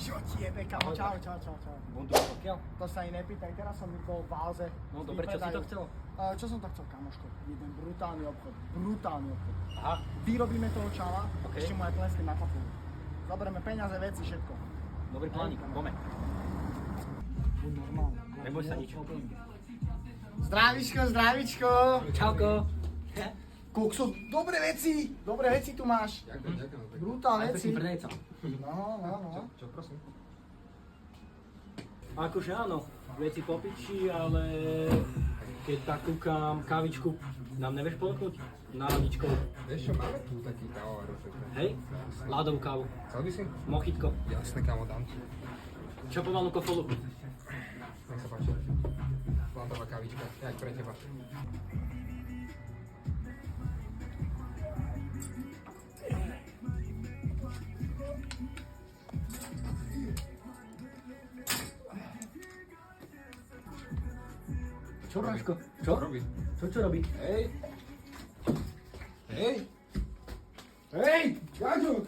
Čo ti jebe, kamo, čau. Bundu pokiaľ? To sa aj nepýtaj, teraz som bol v Váze. No dobre, čo si to chcel? Čo som to chcel, kamoško? Jeden brutálny obchod. Aha. Vyrobíme toho čala, OK. ešte mu aj plesky na kapu. Zoberieme peniaze, veci, všetko. Dobrý plánik, pome. Buď normálne. Neboj sa nič. Zdravičko. Čauko. Kokso, dobré veci tu máš. Ďakujem. Brutálne Aj veci. pekný predajca. No. Čo, prosím? Akože áno, veci po piči, ale keď tak kúkam kávičku, nám nevieš ponúknuť? Náladičkou. Vieš čo, máme tu taký kávovar. Hej? Ľadovú kávu. Chcel by si? Mochitko. Jasné, kámo, dám ti. Čopovanú kofolu. Nech sa páči. Landová kávička, jak pre teba. Čo, Braško? Čo? Robí. Čo robí? Hej! Hej, Ďaďo,